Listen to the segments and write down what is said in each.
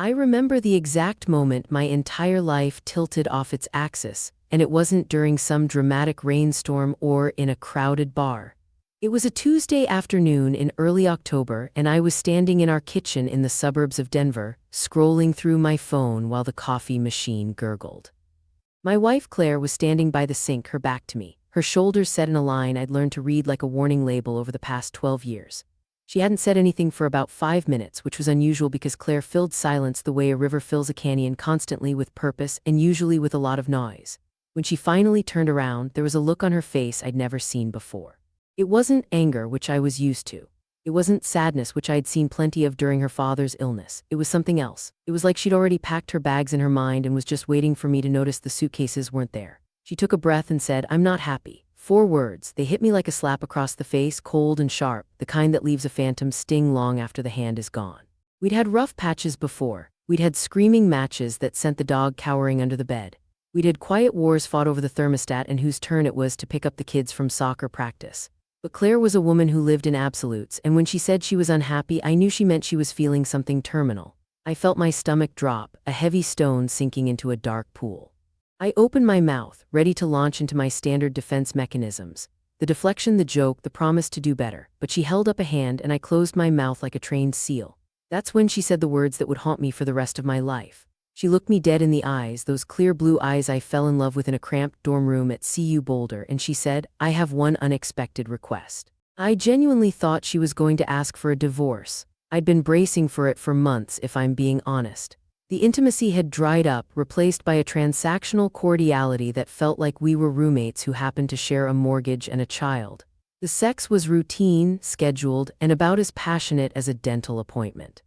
I remember the exact moment my entire life tilted off its axis, and it wasn't during some dramatic rainstorm or in a crowded bar. It was a Tuesday afternoon in early October, and I was standing in our kitchen in the suburbs of Denver, scrolling through my phone while the coffee machine gurgled. My wife Claire was standing by the sink, her back to me, her shoulders set in a line I'd learned to read like a warning label over the past 12 years. She hadn't said anything for about 5 minutes, which was unusual because Claire filled silence the way a river fills a canyon, constantly with purpose and usually with a lot of noise. When she finally turned around, there was a look on her face I'd never seen before. It wasn't anger, which I was used to. It wasn't sadness, which I'd seen plenty of during her father's illness. It was something else. It was like she'd already packed her bags in her mind and was just waiting for me to notice the suitcases weren't there. She took a breath and said, "I'm not happy." 4 words. They hit me like a slap across the face, cold and sharp, the kind that leaves a phantom sting long after the hand is gone. We'd had rough patches before. We'd had screaming matches that sent the dog cowering under the bed. We'd had quiet wars fought over the thermostat and whose turn it was to pick up the kids from soccer practice. But Claire was a woman who lived in absolutes, and when she said she was unhappy, I knew she meant she was feeling something terminal. I felt my stomach drop, a heavy stone sinking into a dark pool. I opened my mouth, ready to launch into my standard defense mechanisms. The deflection, the joke, the promise to do better. But she held up a hand and I closed my mouth like a trained seal. That's when she said the words that would haunt me for the rest of my life. She looked me dead in the eyes, those clear blue eyes I fell in love with in a cramped dorm room at CU Boulder, and she said, "I have one unexpected request." I genuinely thought she was going to ask for a divorce. I'd been bracing for it for months, if I'm being honest. The intimacy had dried up, replaced by a transactional cordiality that felt like we were roommates who happened to share a mortgage and a child. The sex was routine, scheduled, and about as passionate as a dental appointment.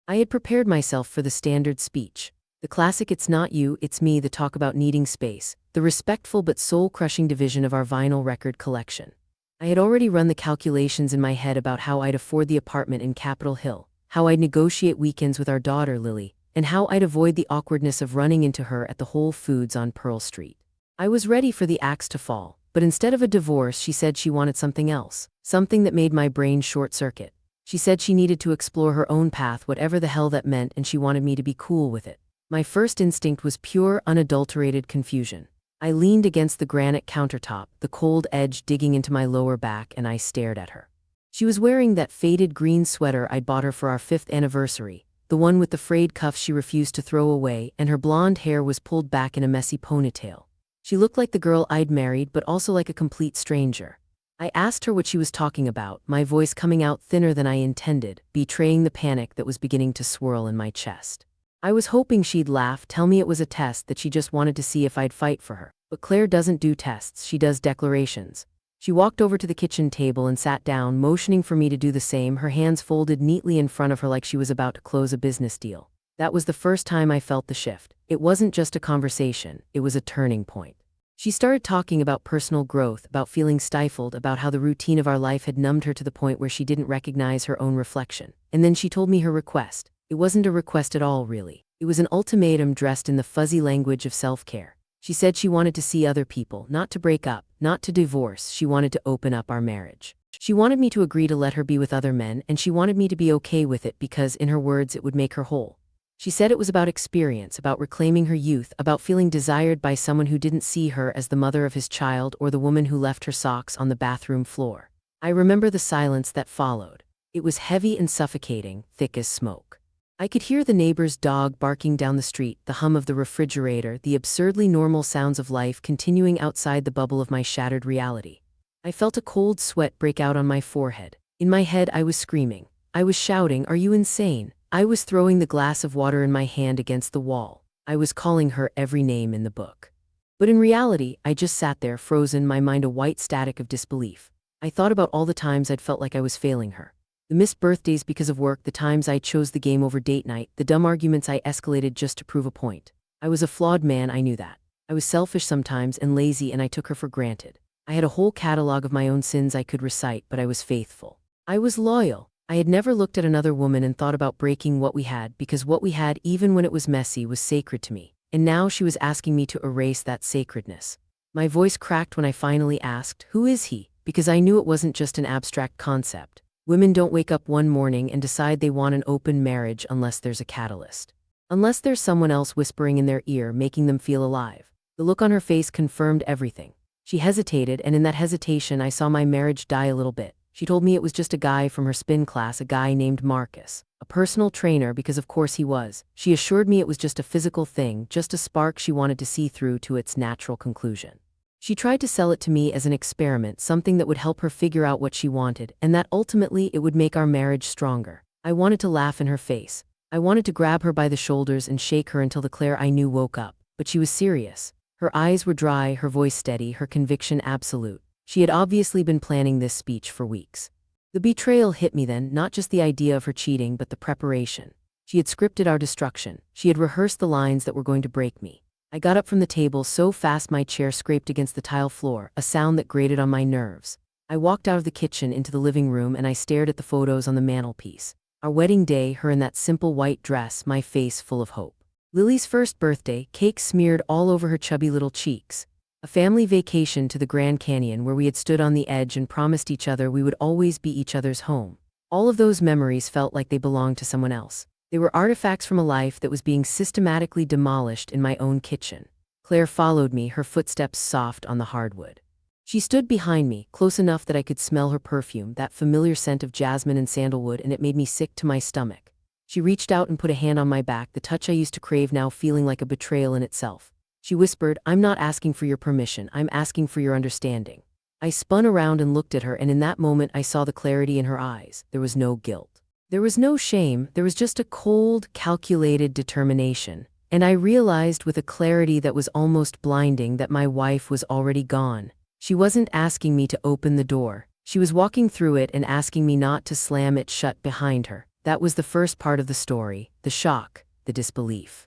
I had prepared myself for the standard speech. The classic "it's not you, it's me," the talk about needing space, the respectful but soul-crushing division of our vinyl record collection. I had already run the calculations in my head about how I'd afford the apartment in Capitol Hill, how I'd negotiate weekends with our daughter Lily, and how I'd avoid the awkwardness of running into her at the Whole Foods on Pearl Street. I was ready for the axe to fall, but instead of a divorce, she said she wanted something else, something that made my brain short-circuit. She said she needed to explore her own path, whatever the hell that meant, and she wanted me to be cool with it. My first instinct was pure, unadulterated confusion. I leaned against the granite countertop, the cold edge digging into my lower back, and I stared at her. She was wearing that faded green sweater I'd bought her for our 5th anniversary, the one with the frayed cuffs she refused to throw away, and her blonde hair was pulled back in a messy ponytail. She looked like the girl I'd married, but also like a complete stranger. I asked her what she was talking about, my voice coming out thinner than I intended, betraying the panic that was beginning to swirl in my chest. I was hoping she'd laugh, tell me it was a test, that she just wanted to see if I'd fight for her. But Claire doesn't do tests, she does declarations. She walked over to the kitchen table and sat down, motioning for me to do the same, her hands folded neatly in front of her like she was about to close a business deal. That was the first time I felt the shift. It wasn't just a conversation, it was a turning point. She started talking about personal growth, about feeling stifled, about how the routine of our life had numbed her to the point where she didn't recognize her own reflection. And then she told me her request. It wasn't a request at all, really. It was an ultimatum dressed in the fuzzy language of self-care. She said she wanted to see other people, not to break up, not to divorce, she wanted to open up our marriage. She wanted me to agree to let her be with other men, and she wanted me to be okay with it because, in her words, it would make her whole. She said it was about experience, about reclaiming her youth, about feeling desired by someone who didn't see her as the mother of his child or the woman who left her socks on the bathroom floor. I remember the silence that followed. It was heavy and suffocating, thick as smoke. I could hear the neighbor's dog barking down the street, the hum of the refrigerator, the absurdly normal sounds of life continuing outside the bubble of my shattered reality. I felt a cold sweat break out on my forehead. In my head, I was screaming. I was shouting, "Are you insane?" I was throwing the glass of water in my hand against the wall. I was calling her every name in the book. But in reality, I just sat there, frozen, my mind a white static of disbelief. I thought about all the times I'd felt like I was failing her. The missed birthdays because of work, the times I chose the game over date night, the dumb arguments I escalated just to prove a point. I was a flawed man, I knew that. I was selfish sometimes and lazy, and I took her for granted. I had a whole catalog of my own sins I could recite, but I was faithful. I was loyal. I had never looked at another woman and thought about breaking what we had, because what we had, even when it was messy, was sacred to me. And now she was asking me to erase that sacredness. My voice cracked when I finally asked, "Who is he?" Because I knew it wasn't just an abstract concept. Women don't wake up one morning and decide they want an open marriage unless there's a catalyst. unless there's someone else whispering in their ear, making them feel alive. The look on her face confirmed everything. She hesitated, and in that hesitation I saw my marriage die a little bit. She told me it was just a guy from her spin class, a guy named Marcus. A personal trainer, because of course he was. She assured me it was just a physical thing, just a spark she wanted to see through to its natural conclusion. She tried to sell it to me as an experiment, something that would help her figure out what she wanted, and that ultimately it would make our marriage stronger. I wanted to laugh in her face. I wanted to grab her by the shoulders and shake her until the Claire I knew woke up. But she was serious. Her eyes were dry, her voice steady, her conviction absolute. She had obviously been planning this speech for weeks. The betrayal hit me then, not just the idea of her cheating, but the preparation. She had scripted our destruction. She had rehearsed the lines that were going to break me. I got up from the table so fast my chair scraped against the tile floor, a sound that grated on my nerves. I walked out of the kitchen into the living room and I stared at the photos on the mantelpiece. Our wedding day, her in that simple white dress, my face full of hope. Lily's first birthday, cake smeared all over her chubby little cheeks. A family vacation to the Grand Canyon where we had stood on the edge and promised each other we would always be each other's home. All of those memories felt like they belonged to someone else. They were artifacts from a life that was being systematically demolished in my own kitchen. Claire followed me, her footsteps soft on the hardwood. She stood behind me, close enough that I could smell her perfume, that familiar scent of jasmine and sandalwood, and it made me sick to my stomach. She reached out and put a hand on my back, the touch I used to crave now feeling like a betrayal in itself. She whispered, "I'm not asking for your permission, I'm asking for your understanding." I spun around and looked at her, and in that moment I saw the clarity in her eyes. There was no guilt. There was no shame, there was just a cold, calculated determination. And I realized with a clarity that was almost blinding that my wife was already gone. She wasn't asking me to open the door. She was walking through it and asking me not to slam it shut behind her. That was the first part of the story, the shock, the disbelief.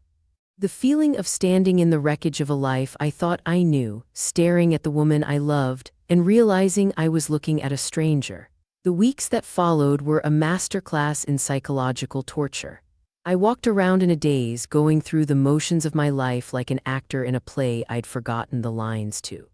The feeling of standing in the wreckage of a life I thought I knew, staring at the woman I loved, and realizing I was looking at a stranger. The weeks that followed were a masterclass in psychological torture. I walked around in a daze, going through the motions of my life like an actor in a play I'd forgotten the lines to.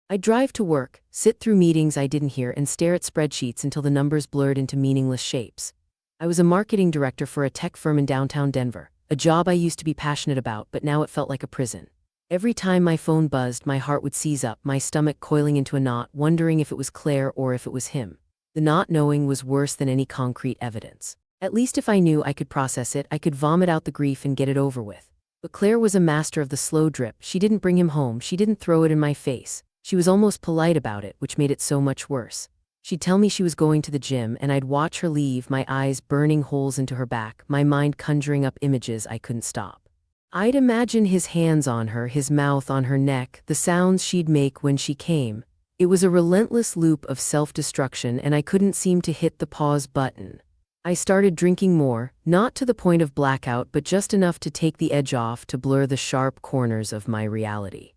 I'd drive to work, sit through meetings I didn't hear, and stare at spreadsheets until the numbers blurred into meaningless shapes. I was a marketing director for a tech firm in downtown Denver, a job I used to be passionate about, but now it felt like a prison. Every time my phone buzzed, my heart would seize up, my stomach coiling into a knot, wondering if it was Claire or if it was him. The not knowing was worse than any concrete evidence. At least if I knew I could process it, I could vomit out the grief and get it over with. But Claire was a master of the slow drip. She didn't bring him home, she didn't throw it in my face. She was almost polite about it, which made it so much worse. She'd tell me she was going to the gym, and I'd watch her leave, my eyes burning holes into her back, my mind conjuring up images I couldn't stop. I'd imagine his hands on her, his mouth on her neck, the sounds she'd make when she came. It was a relentless loop of self-destruction, and I couldn't seem to hit the pause button. I started drinking more, not to the point of blackout, but just enough to take the edge off, to blur the sharp corners of my reality.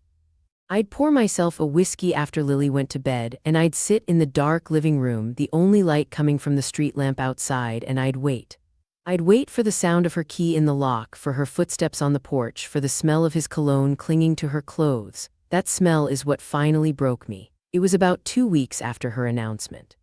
I'd pour myself a whiskey after Lily went to bed, and I'd sit in the dark living room, the only light coming from the street lamp outside, and I'd wait. I'd wait for the sound of her key in the lock, for her footsteps on the porch, for the smell of his cologne clinging to her clothes. That smell is what finally broke me. It was about 2 weeks after her announcement.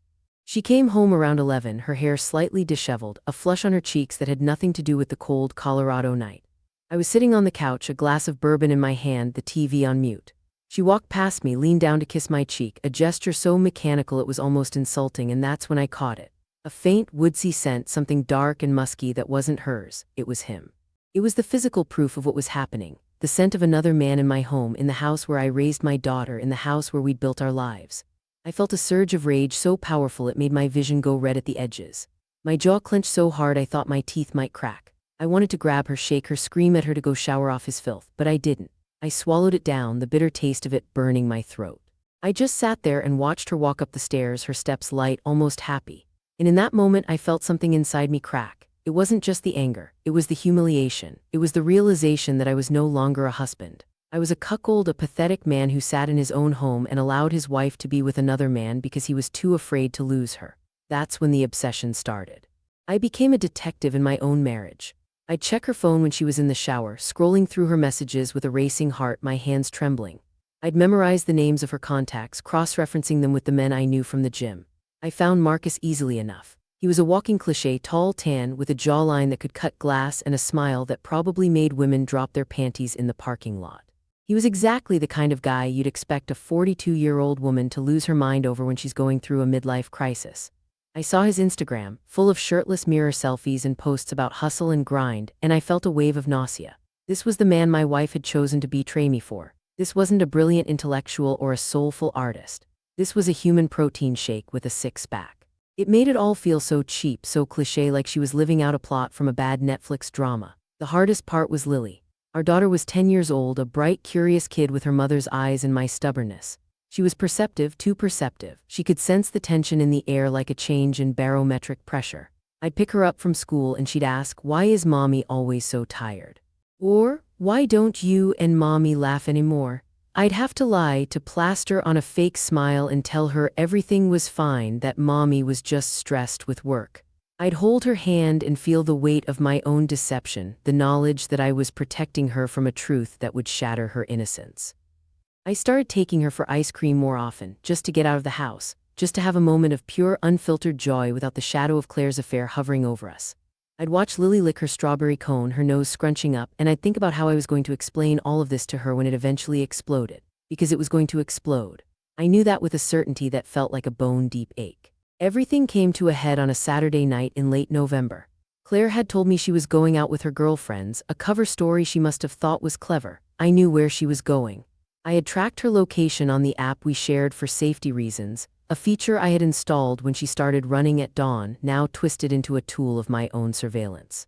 She came home around 11, her hair slightly disheveled, a flush on her cheeks that had nothing to do with the cold Colorado night. I was sitting on the couch, a glass of bourbon in my hand, the TV on mute. She walked past me, leaned down to kiss my cheek, a gesture so mechanical it was almost insulting, and that's when I caught it. A faint, woodsy scent, something dark and musky that wasn't hers. It was him. It was the physical proof of what was happening, the scent of another man in my home, in the house where I raised my daughter, in the house where we'd built our lives. I felt a surge of rage so powerful it made my vision go red at the edges. My jaw clenched so hard I thought my teeth might crack. I wanted to grab her, shake her, scream at her to go shower off his filth, but I didn't. I swallowed it down, the bitter taste of it burning my throat. I just sat there and watched her walk up the stairs, her steps light, almost happy. And in that moment I felt something inside me crack. It wasn't just the anger, it was the humiliation. It was the realization that I was no longer a husband. I was a cuckold, a pathetic man who sat in his own home and allowed his wife to be with another man because he was too afraid to lose her. That's when the obsession started. I became a detective in my own marriage. I'd check her phone when she was in the shower, scrolling through her messages with a racing heart, my hands trembling. I'd memorize the names of her contacts, cross-referencing them with the men I knew from the gym. I found Marcus easily enough. He was a walking cliché, tall, tan, with a jawline that could cut glass and a smile that probably made women drop their panties in the parking lot. He was exactly the kind of guy you'd expect a 42-year-old woman to lose her mind over when she's going through a midlife crisis. I saw his Instagram, full of shirtless mirror selfies and posts about hustle and grind, and I felt a wave of nausea. This was the man my wife had chosen to betray me for. This wasn't a brilliant intellectual or a soulful artist. This was a human protein shake with a six-pack. It made it all feel so cheap, so cliché, like she was living out a plot from a bad Netflix drama. The hardest part was Lily. Our daughter was 10 years old, a bright, curious kid with her mother's eyes and my stubbornness. She was perceptive, too perceptive. She could sense the tension in the air like a change in barometric pressure. I'd pick her up from school and she'd ask, "Why is mommy always so tired?" Or, "Why don't you and mommy laugh anymore?" I'd have to lie to plaster on a fake smile and tell her everything was fine, that mommy was just stressed with work. I'd hold her hand and feel the weight of my own deception, the knowledge that I was protecting her from a truth that would shatter her innocence. I started taking her for ice cream more often, just to get out of the house, just to have a moment of pure, unfiltered joy without the shadow of Claire's affair hovering over us. I'd watch Lily lick her strawberry cone, her nose scrunching up, and I'd think about how I was going to explain all of this to her when it eventually exploded. Because it was going to explode. I knew that with a certainty that felt like a bone-deep ache. Everything came to a head on a Saturday night in late November. Claire had told me she was going out with her girlfriends, a cover story she must have thought was clever. I knew where she was going. I had tracked her location on the app we shared for safety reasons, a feature I had installed when she started running at dawn, now twisted into a tool of my own surveillance.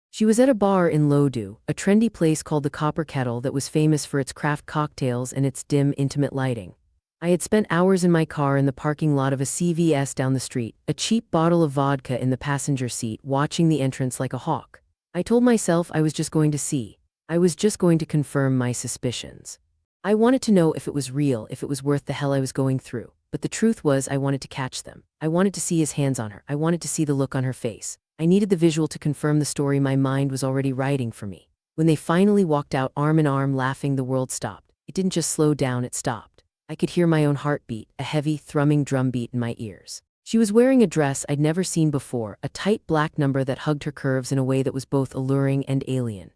She was at a bar in Lodhu, a trendy place called the Copper Kettle that was famous for its craft cocktails and its dim, intimate lighting. I had spent hours in my car in the parking lot of a CVS down the street, a cheap bottle of vodka in the passenger seat, watching the entrance like a hawk. I told myself I was just going to see. I was just going to confirm my suspicions. I wanted to know if it was real, if it was worth the hell I was going through. But the truth was, I wanted to catch them. I wanted to see his hands on her. I wanted to see the look on her face. I needed the visual to confirm the story my mind was already writing for me. When they finally walked out arm in arm laughing, the world stopped. It didn't just slow down, it stopped. I could hear my own heartbeat, a heavy, thrumming drumbeat in my ears. She was wearing a dress I'd never seen before, a tight black number that hugged her curves in a way that was both alluring and alien.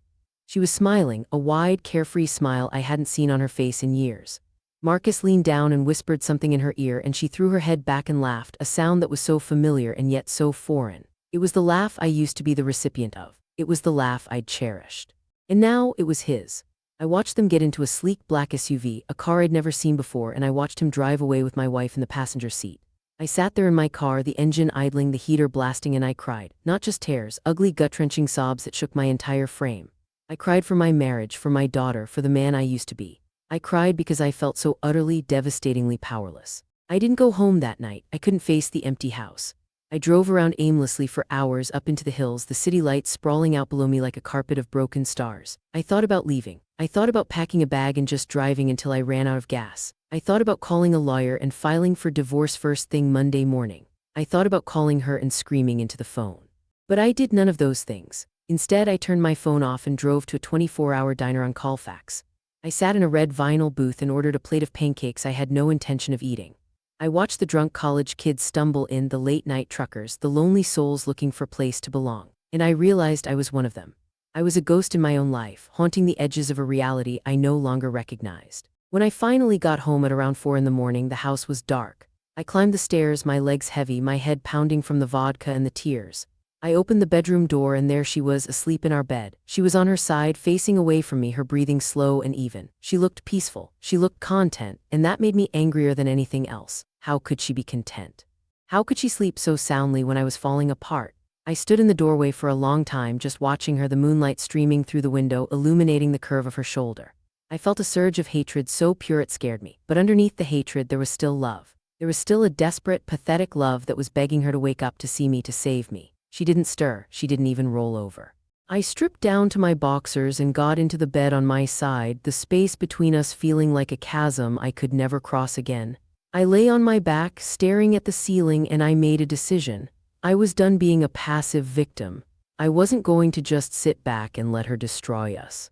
She was smiling, a wide, carefree smile I hadn't seen on her face in years. Marcus leaned down and whispered something in her ear, and she threw her head back and laughed, a sound that was so familiar and yet so foreign. It was the laugh I used to be the recipient of. It was the laugh I'd cherished. And now it was his. I watched them get into a sleek black SUV, a car I'd never seen before, and I watched him drive away with my wife in the passenger seat. I sat there in my car, the engine idling, the heater blasting, and I cried. Not just tears, ugly, gut-wrenching sobs that shook my entire frame. I cried for my marriage, for my daughter, for the man I used to be. I cried because I felt so utterly, devastatingly powerless. I didn't go home that night. I couldn't face the empty house. I drove around aimlessly for hours up into the hills, the city lights sprawling out below me like a carpet of broken stars. I thought about leaving. I thought about packing a bag and just driving until I ran out of gas. I thought about calling a lawyer and filing for divorce first thing Monday morning. I thought about calling her and screaming into the phone. But I did none of those things. Instead, I turned my phone off and drove to a 24-hour diner on Colfax. I sat in a red vinyl booth and ordered a plate of pancakes I had no intention of eating. I watched the drunk college kids stumble in, the late-night truckers, the lonely souls looking for a place to belong. And I realized I was one of them. I was a ghost in my own life, haunting the edges of a reality I no longer recognized. When I finally got home at around 4 a.m, the house was dark. I climbed the stairs, my legs heavy, my head pounding from the vodka and the tears. I opened the bedroom door and there she was, asleep in our bed. She was on her side, facing away from me, her breathing slow and even. She looked peaceful. She looked content, and that made me angrier than anything else. How could she be content? How could she sleep so soundly when I was falling apart? I stood in the doorway for a long time, just watching her, the moonlight streaming through the window, illuminating the curve of her shoulder. I felt a surge of hatred so pure it scared me. But underneath the hatred there was still love. There was still a desperate, pathetic love that was begging her to wake up, to see me, to save me. She didn't stir. She didn't even roll over. I stripped down to my boxers and got into the bed on my side, the space between us feeling like a chasm I could never cross again. I lay on my back, staring at the ceiling, and I made a decision. I was done being a passive victim. I wasn't going to just sit back and let her destroy us.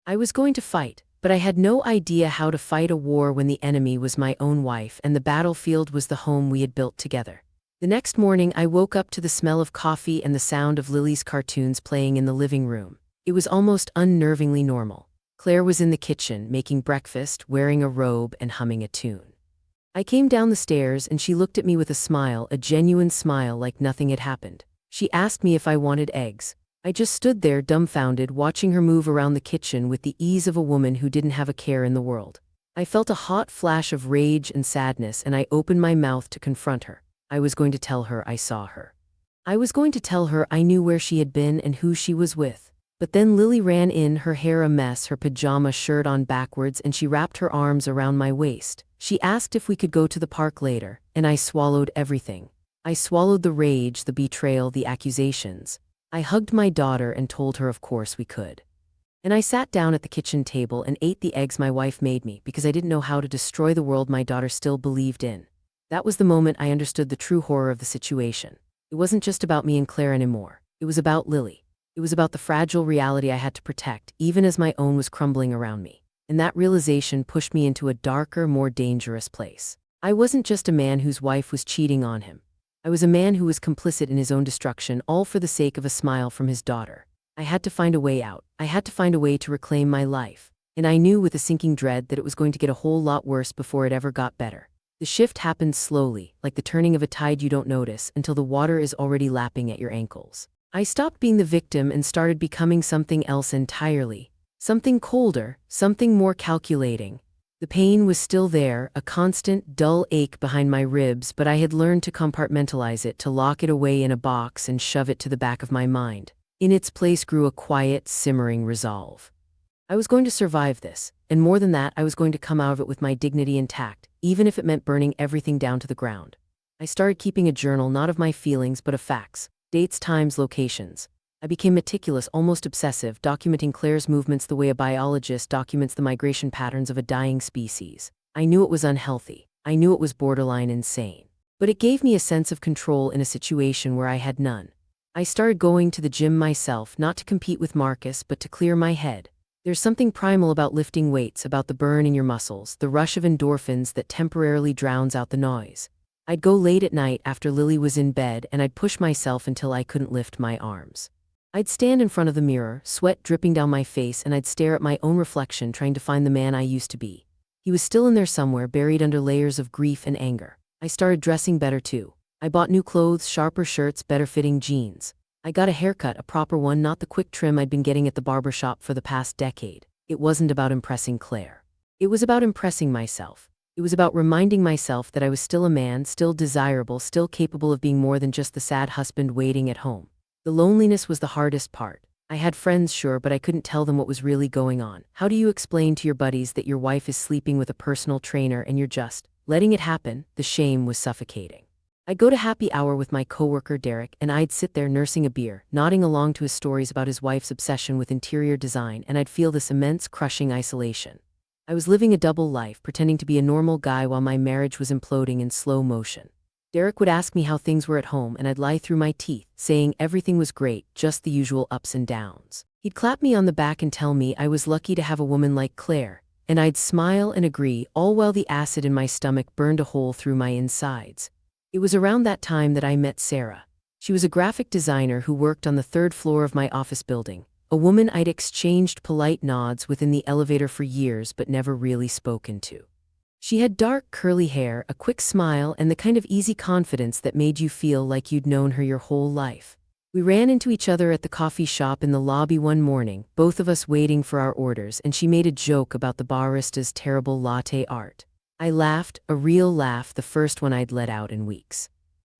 I was going to fight, but I had no idea how to fight a war when the enemy was my own wife and the battlefield was the home we had built together. The next morning, I woke up to the smell of coffee and the sound of Lily's cartoons playing in the living room. It was almost unnervingly normal. Claire was in the kitchen, making breakfast, wearing a robe and humming a tune. I came down the stairs and she looked at me with a smile, a genuine smile like nothing had happened. She asked me if I wanted eggs. I just stood there dumbfounded, watching her move around the kitchen with the ease of a woman who didn't have a care in the world. I felt a hot flash of rage and sadness, and I opened my mouth to confront her. I was going to tell her I saw her. I was going to tell her I knew where she had been and who she was with. But then Lily ran in, her hair a mess, her pajama shirt on backwards, and she wrapped her arms around my waist. She asked if we could go to the park later, and I swallowed everything. I swallowed the rage, the betrayal, the accusations. I hugged my daughter and told her of course we could. And I sat down at the kitchen table and ate the eggs my wife made me because I didn't know how to destroy the world my daughter still believed in. That was the moment I understood the true horror of the situation. It wasn't just about me and Claire anymore. It was about Lily. It was about the fragile reality I had to protect, even as my own was crumbling around me. And that realization pushed me into a darker, more dangerous place. I wasn't just a man whose wife was cheating on him. I was a man who was complicit in his own destruction, all for the sake of a smile from his daughter. I had to find a way out. I had to find a way to reclaim my life. And I knew with a sinking dread that it was going to get a whole lot worse before it ever got better. The shift happened slowly, like the turning of a tide you don't notice until the water is already lapping at your ankles. I stopped being the victim and started becoming something else entirely. Something colder, something more calculating. The pain was still there, a constant, dull ache behind my ribs, but I had learned to compartmentalize it, to lock it away in a box and shove it to the back of my mind. In its place grew a quiet, simmering resolve. I was going to survive this, and more than that, I was going to come out of it with my dignity intact, even if it meant burning everything down to the ground. I started keeping a journal, not of my feelings, but of facts, dates, times, locations. I became meticulous, almost obsessive, documenting Claire's movements the way a biologist documents the migration patterns of a dying species. I knew it was unhealthy. I knew it was borderline insane. But it gave me a sense of control in a situation where I had none. I started going to the gym myself, not to compete with Marcus, but to clear my head. There's something primal about lifting weights, about the burn in your muscles, the rush of endorphins that temporarily drowns out the noise. I'd go late at night after Lily was in bed, and I'd push myself until I couldn't lift my arms. I'd stand in front of the mirror, sweat dripping down my face, and I'd stare at my own reflection, trying to find the man I used to be. He was still in there somewhere, buried under layers of grief and anger. I started dressing better too. I bought new clothes, sharper shirts, better-fitting jeans. I got a haircut, a proper one, not the quick trim I'd been getting at the barber shop for the past decade. It wasn't about impressing Claire. It was about impressing myself. It was about reminding myself that I was still a man, still desirable, still capable of being more than just the sad husband waiting at home. The loneliness was the hardest part. I had friends, sure, but I couldn't tell them what was really going on. How do you explain to your buddies that your wife is sleeping with a personal trainer and you're just letting it happen? The shame was suffocating. I'd go to happy hour with my coworker Derek, and I'd sit there nursing a beer, nodding along to his stories about his wife's obsession with interior design, and I'd feel this immense, crushing isolation. I was living a double life, pretending to be a normal guy while my marriage was imploding in slow motion. Derek would ask me how things were at home, and I'd lie through my teeth, saying everything was great, just the usual ups and downs. He'd clap me on the back and tell me I was lucky to have a woman like Claire, and I'd smile and agree, all while the acid in my stomach burned a hole through my insides. It was around that time that I met Sarah. She was a graphic designer who worked on the third floor of my office building, a woman I'd exchanged polite nods with in the elevator for years but never really spoken to. She had dark, curly hair, a quick smile, and the kind of easy confidence that made you feel like you'd known her your whole life. We ran into each other at the coffee shop in the lobby one morning, both of us waiting for our orders, and she made a joke about the barista's terrible latte art. I laughed, a real laugh, the first one I'd let out in weeks.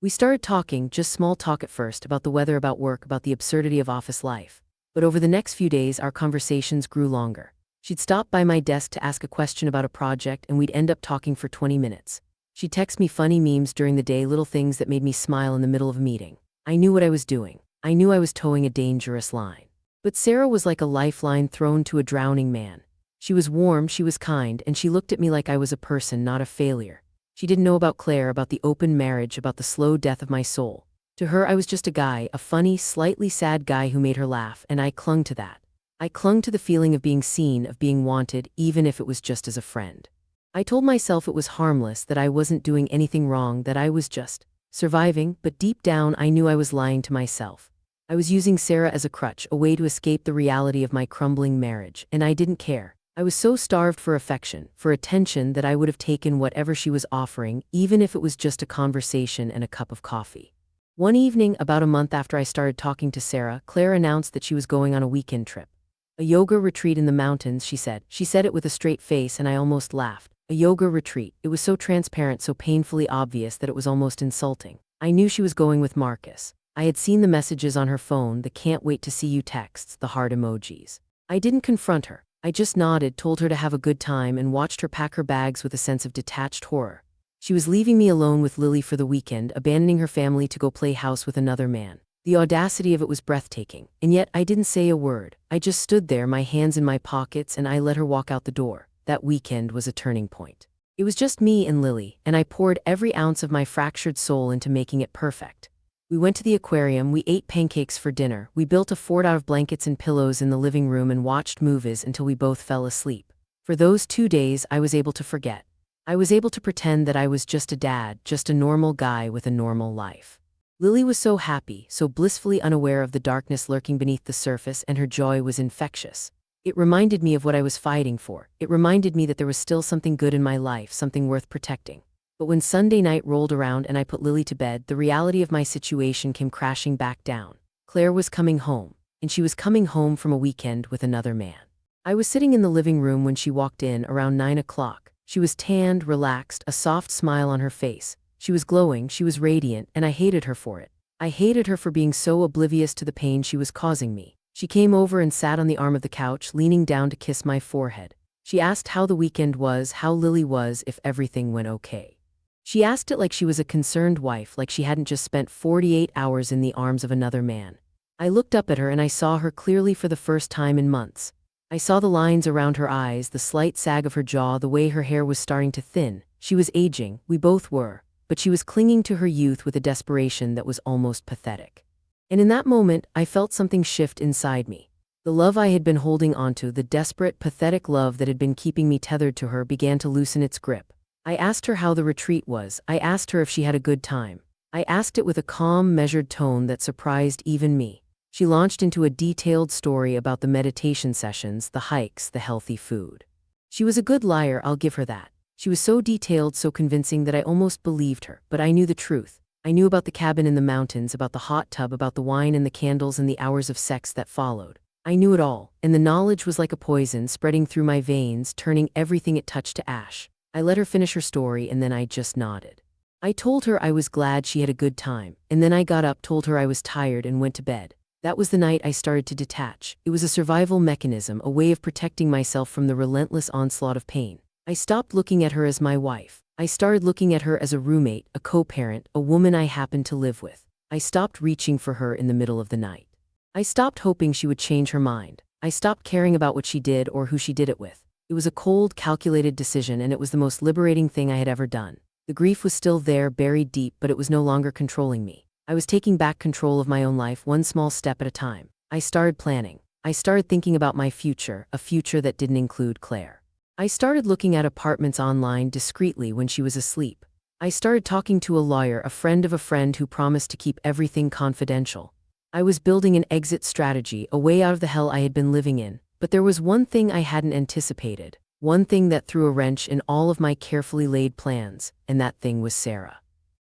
We started talking, just small talk at first, about the weather, about work, about the absurdity of office life. But over the next few days, our conversations grew longer. She'd stop by my desk to ask a question about a project, and we'd end up talking for 20 minutes. She'd text me funny memes during the day, little things that made me smile in the middle of a meeting. I knew what I was doing. I knew I was towing a dangerous line. But Sarah was like a lifeline thrown to a drowning man. She was warm, she was kind, and she looked at me like I was a person, not a failure. She didn't know about Claire, about the open marriage, about the slow death of my soul. To her, I was just a guy, a funny, slightly sad guy who made her laugh, and I clung to that. I clung to the feeling of being seen, of being wanted, even if it was just as a friend. I told myself it was harmless, that I wasn't doing anything wrong, that I was just surviving, but deep down I knew I was lying to myself. I was using Sarah as a crutch, a way to escape the reality of my crumbling marriage, and I didn't care. I was so starved for affection, for attention, that I would have taken whatever she was offering, even if it was just a conversation and a cup of coffee. One evening, about a month after I started talking to Sarah, Claire announced that she was going on a weekend trip. A yoga retreat in the mountains, she said. She said it with a straight face, and I almost laughed. A yoga retreat. It was so transparent, so painfully obvious that it was almost insulting. I knew she was going with Marcus. I had seen the messages on her phone, the "can't wait to see you" texts, the heart emojis. I didn't confront her. I just nodded, told her to have a good time, and watched her pack her bags with a sense of detached horror. She was leaving me alone with Lily for the weekend, abandoning her family to go play house with another man. The audacity of it was breathtaking, and yet I didn't say a word. I just stood there, my hands in my pockets, and I let her walk out the door. That weekend was a turning point. It was just me and Lily, and I poured every ounce of my fractured soul into making it perfect. We went to the aquarium, we ate pancakes for dinner, we built a fort out of blankets and pillows in the living room and watched movies until we both fell asleep. For those 2 days, I was able to forget. I was able to pretend that I was just a dad, just a normal guy with a normal life. Lily was so happy, so blissfully unaware of the darkness lurking beneath the surface, and her joy was infectious. It reminded me of what I was fighting for. It reminded me that there was still something good in my life, something worth protecting. But when Sunday night rolled around and I put Lily to bed, the reality of my situation came crashing back down. Claire was coming home, and she was coming home from a weekend with another man. I was sitting in the living room when she walked in around 9 o'clock. She was tanned, relaxed, a soft smile on her face. She was glowing, she was radiant, and I hated her for it. I hated her for being so oblivious to the pain she was causing me. She came over and sat on the arm of the couch, leaning down to kiss my forehead. She asked how the weekend was, how Lily was, if everything went okay. She asked it like she was a concerned wife, like she hadn't just spent 48 hours in the arms of another man. I looked up at her and I saw her clearly for the first time in months. I saw the lines around her eyes, the slight sag of her jaw, the way her hair was starting to thin. She was aging, we both were, but she was clinging to her youth with a desperation that was almost pathetic. And in that moment, I felt something shift inside me. The love I had been holding onto, the desperate, pathetic love that had been keeping me tethered to her, began to loosen its grip. I asked her how the retreat was. I asked her if she had a good time. I asked it with a calm, measured tone that surprised even me. She launched into a detailed story about the meditation sessions, the hikes, the healthy food. She was a good liar, I'll give her that. She was so detailed, so convincing that I almost believed her, but I knew the truth. I knew about the cabin in the mountains, about the hot tub, about the wine and the candles and the hours of sex that followed. I knew it all, and the knowledge was like a poison spreading through my veins, turning everything it touched to ash. I let her finish her story, and then I just nodded. I told her I was glad she had a good time, and then I got up, told her I was tired, and went to bed. That was the night I started to detach. It was a survival mechanism, a way of protecting myself from the relentless onslaught of pain. I stopped looking at her as my wife. I started looking at her as a roommate, a co-parent, a woman I happened to live with. I stopped reaching for her in the middle of the night. I stopped hoping she would change her mind. I stopped caring about what she did or who she did it with. It was a cold, calculated decision, and it was the most liberating thing I had ever done. The grief was still there, buried deep, but it was no longer controlling me. I was taking back control of my own life, one small step at a time. I started planning. I started thinking about my future, a future that didn't include Claire. I started looking at apartments online discreetly when she was asleep. I started talking to a lawyer, a friend of a friend who promised to keep everything confidential. I was building an exit strategy, a way out of the hell I had been living in. But there was one thing I hadn't anticipated, one thing that threw a wrench in all of my carefully laid plans, and that thing was Sarah.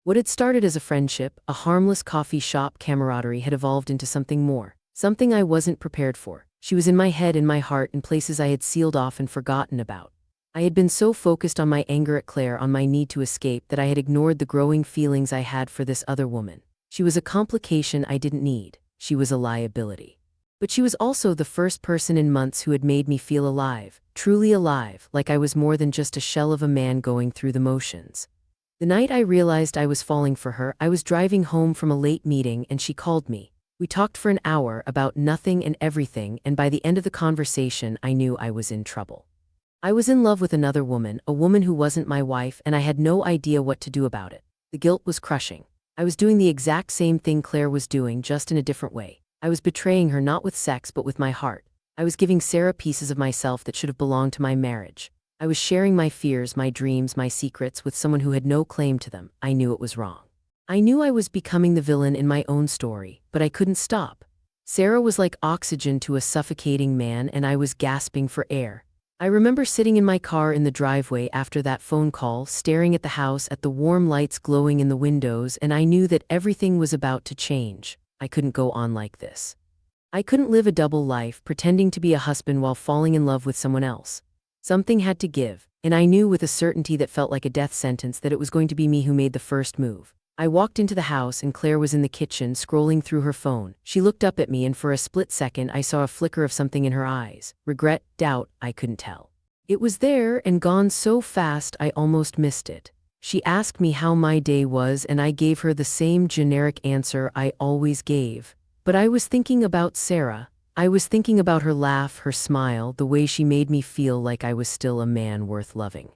What had started as a friendship, a harmless coffee shop camaraderie, had evolved into something more, something I wasn't prepared for. She was in my head, in my heart, in places I had sealed off and forgotten about. I had been so focused on my anger at Claire, on my need to escape, that I had ignored the growing feelings I had for this other woman. She was a complication I didn't need. She was a liability. But she was also the first person in months who had made me feel alive, truly alive, like I was more than just a shell of a man going through the motions. The night I realized I was falling for her, I was driving home from a late meeting and she called me. We talked for an hour about nothing and everything, and by the end of the conversation, I knew I was in trouble. I was in love with another woman, a woman who wasn't my wife, and I had no idea what to do about it. The guilt was crushing. I was doing the exact same thing Claire was doing, just in a different way. I was betraying her not with sex but with my heart. I was giving Sarah pieces of myself that should have belonged to my marriage. I was sharing my fears, my dreams, my secrets with someone who had no claim to them. I knew it was wrong. I knew I was becoming the villain in my own story, but I couldn't stop. Sarah was like oxygen to a suffocating man, and I was gasping for air. I remember sitting in my car in the driveway after that phone call, staring at the house, at the warm lights glowing in the windows, and I knew that everything was about to change. I couldn't go on like this. I couldn't live a double life, pretending to be a husband while falling in love with someone else. Something had to give, and I knew with a certainty that felt like a death sentence that it was going to be me who made the first move. I walked into the house and Claire was in the kitchen scrolling through her phone. She looked up at me and for a split second I saw a flicker of something in her eyes. Regret, doubt, I couldn't tell. It was there and gone so fast I almost missed it. She asked me how my day was and I gave her the same generic answer I always gave. But I was thinking about Sarah. I was thinking about her laugh, her smile, the way she made me feel like I was still a man worth loving.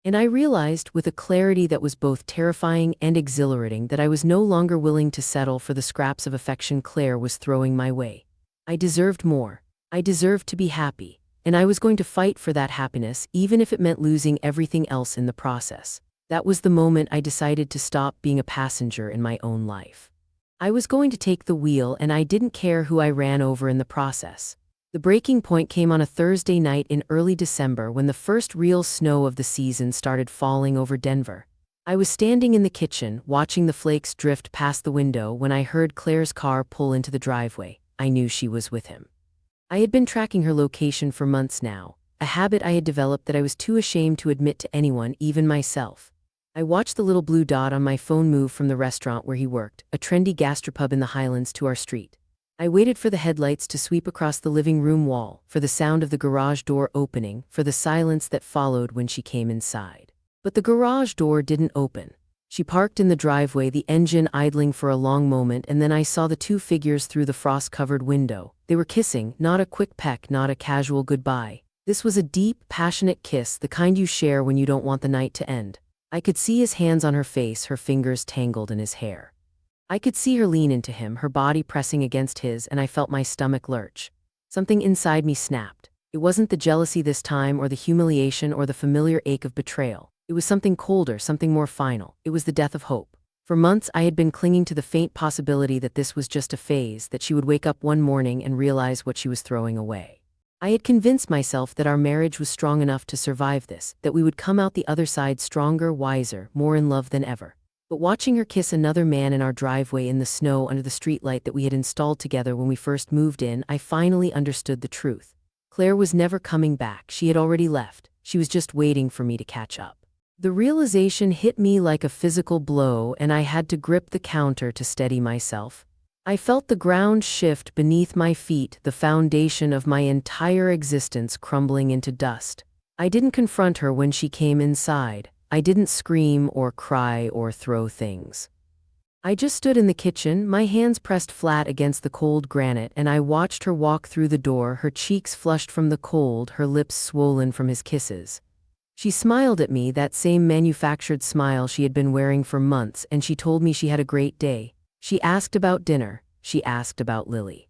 And I realized with a clarity that was both terrifying and exhilarating that I was no longer willing to settle for the scraps of affection Claire was throwing my way. I deserved more. I deserved to be happy. And I was going to fight for that happiness, even if it meant losing everything else in the process. That was the moment I decided to stop being a passenger in my own life. I was going to take the wheel, and I didn't care who I ran over in the process. The breaking point came on a Thursday night in early December when the first real snow of the season started falling over Denver. I was standing in the kitchen, watching the flakes drift past the window when I heard Claire's car pull into the driveway. I knew she was with him. I had been tracking her location for months now, a habit I had developed that I was too ashamed to admit to anyone, even myself. I watched the little blue dot on my phone move from the restaurant where he worked, a trendy gastropub in the Highlands, to our street. I waited for the headlights to sweep across the living room wall, for the sound of the garage door opening, for the silence that followed when she came inside. But the garage door didn't open. She parked in the driveway, the engine idling for a long moment, and then I saw the two figures through the frost-covered window. They were kissing, not a quick peck, not a casual goodbye. This was a deep, passionate kiss, the kind you share when you don't want the night to end. I could see his hands on her face, her fingers tangled in his hair. I could see her lean into him, her body pressing against his, and I felt my stomach lurch. Something inside me snapped. It wasn't the jealousy this time, or the humiliation, or the familiar ache of betrayal. It was something colder, something more final. It was the death of hope. For months I had been clinging to the faint possibility that this was just a phase, that she would wake up one morning and realize what she was throwing away. I had convinced myself that our marriage was strong enough to survive this, that we would come out the other side stronger, wiser, more in love than ever. But watching her kiss another man in our driveway in the snow under the streetlight that we had installed together when we first moved in, I finally understood the truth. Claire was never coming back. She had already left. She was just waiting for me to catch up. The realization hit me like a physical blow, and I had to grip the counter to steady myself. I felt the ground shift beneath my feet, the foundation of my entire existence crumbling into dust. I didn't confront her when she came inside. I didn't scream or cry or throw things. I just stood in the kitchen, my hands pressed flat against the cold granite, and I watched her walk through the door, her cheeks flushed from the cold, her lips swollen from his kisses. She smiled at me, that same manufactured smile she had been wearing for months, and she told me she had a great day. She asked about dinner. She asked about Lily.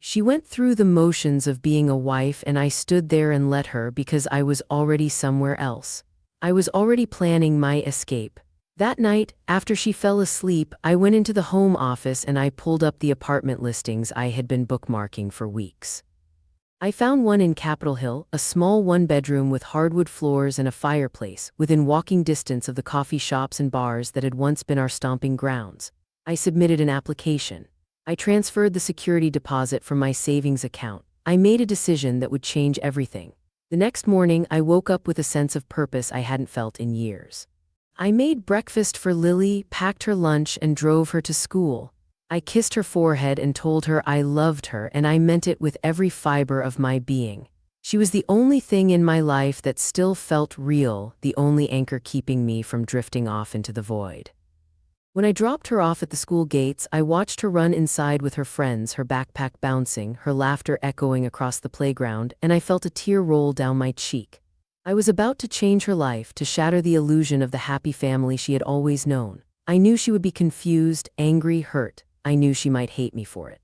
She went through the motions of being a wife, and I stood there and let her because I was already somewhere else. I was already planning my escape. That night, after she fell asleep, I went into the home office and I pulled up the apartment listings I had been bookmarking for weeks. I found one in Capitol Hill, a small one-bedroom with hardwood floors and a fireplace, within walking distance of the coffee shops and bars that had once been our stomping grounds. I submitted an application. I transferred the security deposit from my savings account. I made a decision that would change everything. The next morning, I woke up with a sense of purpose I hadn't felt in years. I made breakfast for Lily, packed her lunch, and drove her to school. I kissed her forehead and told her I loved her, and I meant it with every fiber of my being. She was the only thing in my life that still felt real, the only anchor keeping me from drifting off into the void. When I dropped her off at the school gates, I watched her run inside with her friends, her backpack bouncing, her laughter echoing across the playground, and I felt a tear roll down my cheek. I was about to change her life, to shatter the illusion of the happy family she had always known. I knew she would be confused, angry, hurt. I knew she might hate me for it.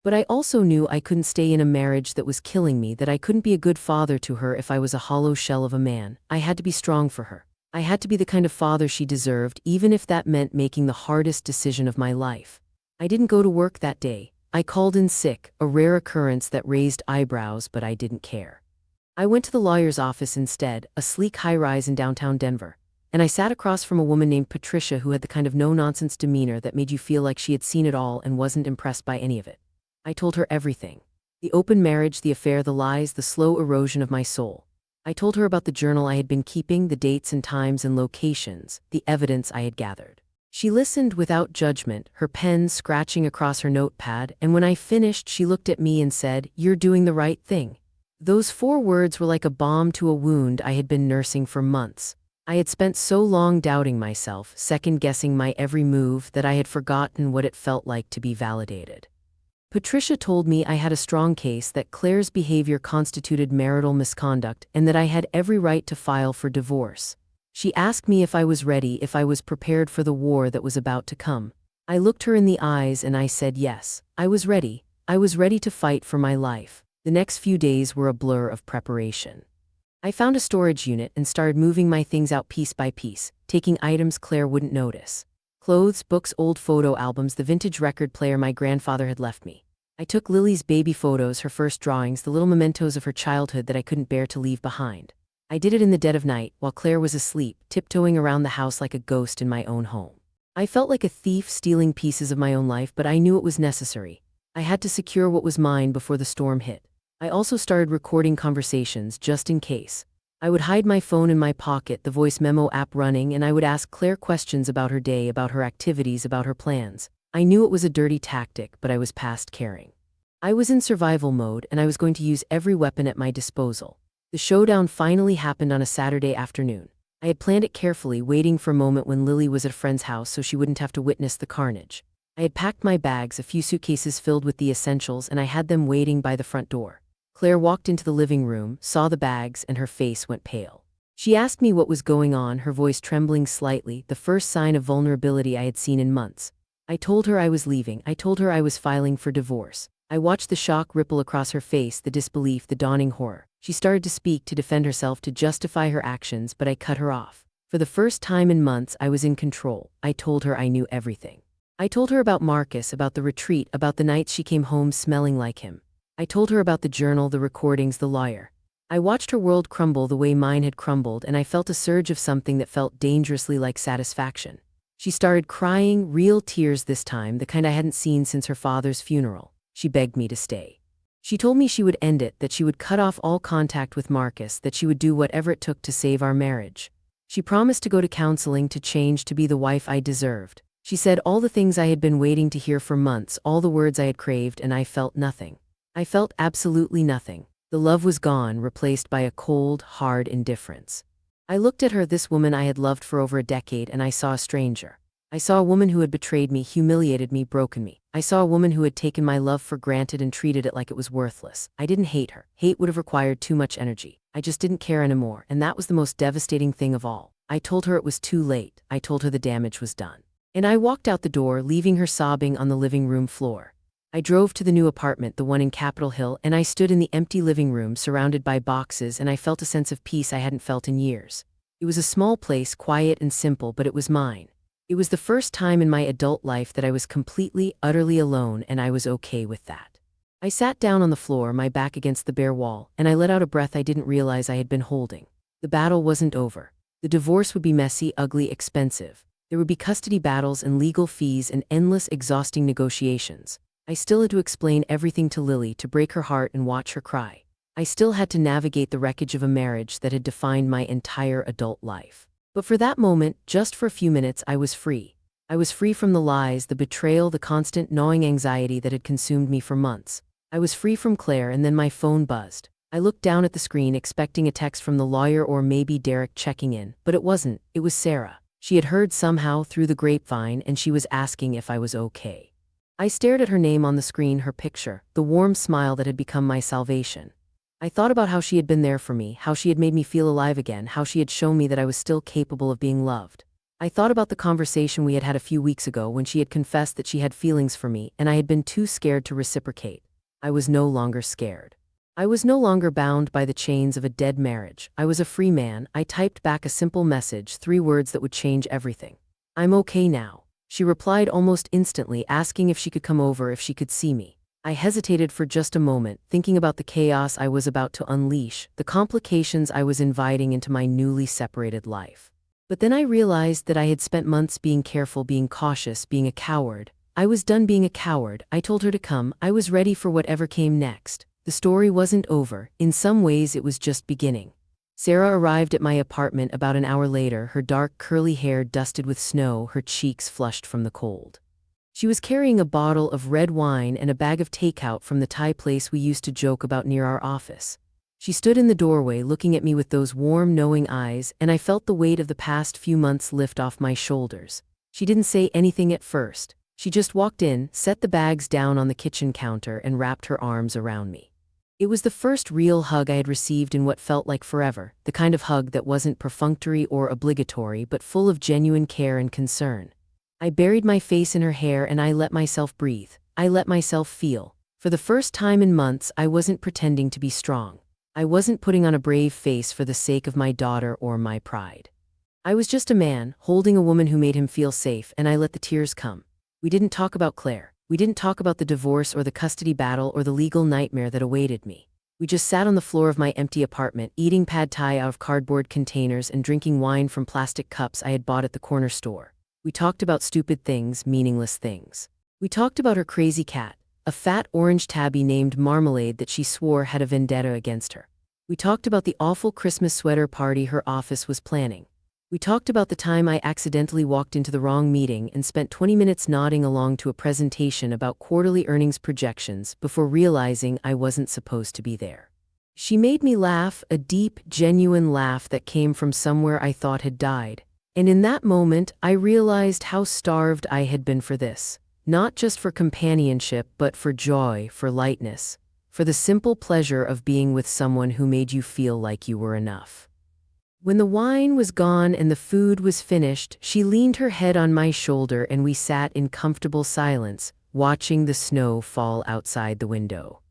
But I also knew I couldn't stay in a marriage that was killing me, that I couldn't be a good father to her if I was a hollow shell of a man. I had to be strong for her. I had to be the kind of father she deserved, even if that meant making the hardest decision of my life. I didn't go to work that day. I called in sick, a rare occurrence that raised eyebrows, but I didn't care. I went to the lawyer's office instead, a sleek high-rise in downtown Denver, and I sat across from a woman named Patricia who had the kind of no-nonsense demeanor that made you feel like she had seen it all and wasn't impressed by any of it. I told her everything. The open marriage, the affair, the lies, the slow erosion of my soul. I told her about the journal I had been keeping, the dates and times and locations, the evidence I had gathered. She listened without judgment, her pen scratching across her notepad, and when I finished, she looked at me and said, "You're doing the right thing." Those 4 words were like a balm to a wound I had been nursing for months. I had spent so long doubting myself, second-guessing my every move, that I had forgotten what it felt like to be validated. Patricia told me I had a strong case, that Claire's behavior constituted marital misconduct, and that I had every right to file for divorce. She asked me if I was ready, if I was prepared for the war that was about to come. I looked her in the eyes and I said yes. I was ready. I was ready to fight for my life. The next few days were a blur of preparation. I found a storage unit and started moving my things out piece by piece, taking items Claire wouldn't notice. Clothes, books, old photo albums, the vintage record player my grandfather had left me. I took Lily's baby photos, her first drawings, the little mementos of her childhood that I couldn't bear to leave behind. I did it in the dead of night, while Claire was asleep, tiptoeing around the house like a ghost in my own home. I felt like a thief stealing pieces of my own life, but I knew it was necessary. I had to secure what was mine before the storm hit. I also started recording conversations, just in case. I would hide my phone in my pocket, the voice memo app running, and I would ask Claire questions about her day, about her activities, about her plans. I knew it was a dirty tactic, but I was past caring. I was in survival mode, and I was going to use every weapon at my disposal. The showdown finally happened on a Saturday afternoon. I had planned it carefully, waiting for a moment when Lily was at a friend's house so she wouldn't have to witness the carnage. I had packed my bags, a few suitcases filled with the essentials, and I had them waiting by the front door. Claire walked into the living room, saw the bags, and her face went pale. She asked me what was going on, her voice trembling slightly, the first sign of vulnerability I had seen in months. I told her I was leaving. I told her I was filing for divorce. I watched the shock ripple across her face, the disbelief, the dawning horror. She started to speak, to defend herself, to justify her actions, but I cut her off. For the first time in months, I was in control. I told her I knew everything. I told her about Marcus, about the retreat, about the nights she came home smelling like him. I told her about the journal, the recordings, the lawyer. I watched her world crumble the way mine had crumbled, and I felt a surge of something that felt dangerously like satisfaction. She started crying, real tears this time, the kind I hadn't seen since her father's funeral. She begged me to stay. She told me she would end it, that she would cut off all contact with Marcus, that she would do whatever it took to save our marriage. She promised to go to counseling, to change, to be the wife I deserved. She said all the things I had been waiting to hear for months, all the words I had craved, and I felt nothing. I felt absolutely nothing. The love was gone, replaced by a cold, hard indifference. I looked at her, this woman I had loved for over a decade, and I saw a stranger. I saw a woman who had betrayed me, humiliated me, broken me. I saw a woman who had taken my love for granted and treated it like it was worthless. I didn't hate her. Hate would have required too much energy. I just didn't care anymore, and that was the most devastating thing of all. I told her it was too late. I told her the damage was done. And I walked out the door, leaving her sobbing on the living room floor. I drove to the new apartment, the one in Capitol Hill, and I stood in the empty living room surrounded by boxes, and I felt a sense of peace I hadn't felt in years. It was a small place, quiet and simple, but it was mine. It was the first time in my adult life that I was completely, utterly alone, and I was okay with that. I sat down on the floor, my back against the bare wall, and I let out a breath I didn't realize I had been holding. The battle wasn't over. The divorce would be messy, ugly, expensive. There would be custody battles and legal fees and endless, exhausting negotiations. I still had to explain everything to Lily, to break her heart and watch her cry. I still had to navigate the wreckage of a marriage that had defined my entire adult life. But for that moment, just for a few minutes, I was free. I was free from the lies, the betrayal, the constant gnawing anxiety that had consumed me for months. I was free from Claire, and then my phone buzzed. I looked down at the screen, expecting a text from the lawyer or maybe Derek checking in, but it wasn't. It was Sarah. She had heard somehow through the grapevine, and she was asking if I was okay. I stared at her name on the screen, her picture, the warm smile that had become my salvation. I thought about how she had been there for me, how she had made me feel alive again, how she had shown me that I was still capable of being loved. I thought about the conversation we had had a few weeks ago when she had confessed that she had feelings for me, and I had been too scared to reciprocate. I was no longer scared. I was no longer bound by the chains of a dead marriage. I was a free man. I typed back a simple message, 3 words that would change everything. "I'm okay now." She replied almost instantly, asking if she could come over, if she could see me. I hesitated for just a moment, thinking about the chaos I was about to unleash, the complications I was inviting into my newly separated life. But then I realized that I had spent months being careful, being cautious, being a coward. I was done being a coward. I told her to come. I was ready for whatever came next. The story wasn't over. In some ways, it was just beginning. Sarah arrived at my apartment about an hour later, her dark, curly hair dusted with snow, her cheeks flushed from the cold. She was carrying a bottle of red wine and a bag of takeout from the Thai place we used to joke about near our office. She stood in the doorway looking at me with those warm, knowing eyes, and I felt the weight of the past few months lift off my shoulders. She didn't say anything at first. She just walked in, set the bags down on the kitchen counter, and wrapped her arms around me. It was the first real hug I had received in what felt like forever, the kind of hug that wasn't perfunctory or obligatory but full of genuine care and concern. I buried my face in her hair and I let myself breathe. I let myself feel. For the first time in months, I wasn't pretending to be strong. I wasn't putting on a brave face for the sake of my daughter or my pride. I was just a man, holding a woman who made him feel safe, and I let the tears come. We didn't talk about Claire. We didn't talk about the divorce or the custody battle or the legal nightmare that awaited me. We just sat on the floor of my empty apartment, eating pad thai out of cardboard containers and drinking wine from plastic cups I had bought at the corner store. We talked about stupid things, meaningless things. We talked about her crazy cat, a fat orange tabby named Marmalade that she swore had a vendetta against her. We talked about the awful Christmas sweater party her office was planning. We talked about the time I accidentally walked into the wrong meeting and spent 20 minutes nodding along to a presentation about quarterly earnings projections before realizing I wasn't supposed to be there. She made me laugh, a deep, genuine laugh that came from somewhere I thought had died. And in that moment, I realized how starved I had been for this. Not just for companionship, but for joy, for lightness, for the simple pleasure of being with someone who made you feel like you were enough. When the wine was gone and the food was finished, she leaned her head on my shoulder and we sat in comfortable silence, watching the snow fall outside the window.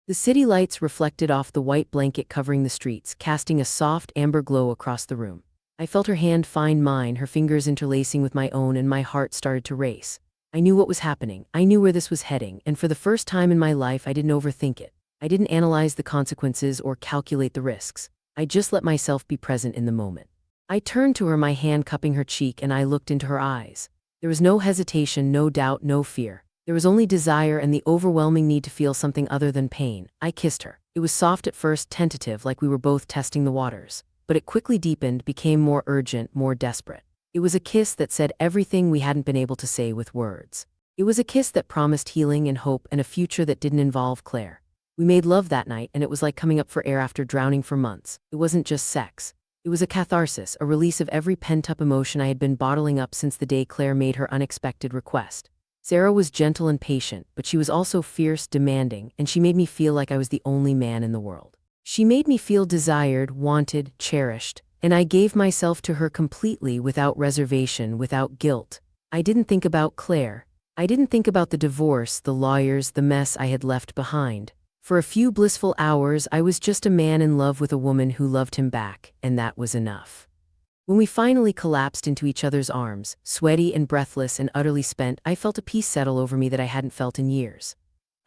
The city lights reflected off the white blanket covering the streets, casting a soft amber glow across the room. I felt her hand find mine, her fingers interlacing with my own, and my heart started to race. I knew what was happening. I knew where this was heading, and for the first time in my life, I didn't overthink it. I didn't analyze the consequences or calculate the risks. I just let myself be present in the moment. I turned to her, my hand cupping her cheek, and I looked into her eyes. There was no hesitation, no doubt, no fear. There was only desire and the overwhelming need to feel something other than pain. I kissed her. It was soft at first, tentative, like we were both testing the waters. But it quickly deepened, became more urgent, more desperate. It was a kiss that said everything we hadn't been able to say with words. It was a kiss that promised healing and hope and a future that didn't involve Claire. We made love that night, and it was like coming up for air after drowning for months. It wasn't just sex. It was a catharsis, a release of every pent-up emotion I had been bottling up since the day Claire made her unexpected request. Sarah was gentle and patient, but she was also fierce, demanding, and she made me feel like I was the only man in the world. She made me feel desired, wanted, cherished, and I gave myself to her completely, without reservation, without guilt. I didn't think about Claire. I didn't think about the divorce, the lawyers, the mess I had left behind. For a few blissful hours, I was just a man in love with a woman who loved him back, and that was enough. When we finally collapsed into each other's arms, sweaty and breathless and utterly spent, I felt a peace settle over me that I hadn't felt in years.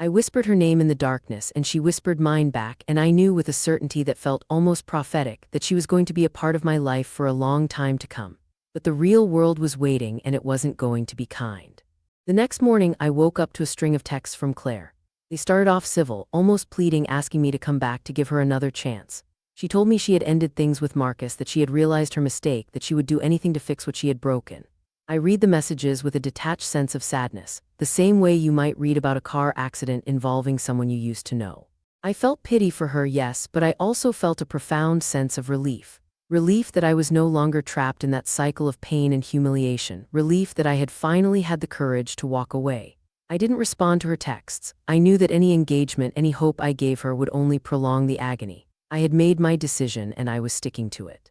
I whispered her name in the darkness, and she whispered mine back, and I knew with a certainty that felt almost prophetic that she was going to be a part of my life for a long time to come. But the real world was waiting, and it wasn't going to be kind. The next morning, I woke up to a string of texts from Claire. They started off civil, almost pleading, asking me to come back to give her another chance. She told me she had ended things with Marcus, that she had realized her mistake, that she would do anything to fix what she had broken. I read the messages with a detached sense of sadness, the same way you might read about a car accident involving someone you used to know. I felt pity for her, yes, but I also felt a profound sense of relief. Relief that I was no longer trapped in that cycle of pain and humiliation. Relief that I had finally had the courage to walk away. I didn't respond to her texts. I knew that any engagement, any hope I gave her would only prolong the agony. I had made my decision and I was sticking to it.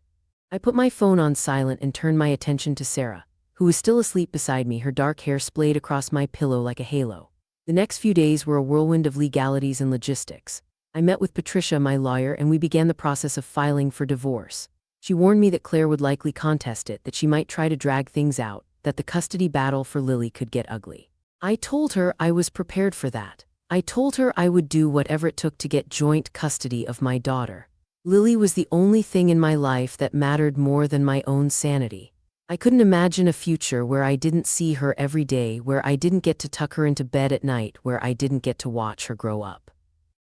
I put my phone on silent and turned my attention to Sarah, who was still asleep beside me, her dark hair splayed across my pillow like a halo. The next few days were a whirlwind of legalities and logistics. I met with Patricia, my lawyer, and we began the process of filing for divorce. She warned me that Claire would likely contest it, that she might try to drag things out, that the custody battle for Lily could get ugly. I told her I was prepared for that. I told her I would do whatever it took to get joint custody of my daughter. Lily was the only thing in my life that mattered more than my own sanity. I couldn't imagine a future where I didn't see her every day, where I didn't get to tuck her into bed at night, where I didn't get to watch her grow up.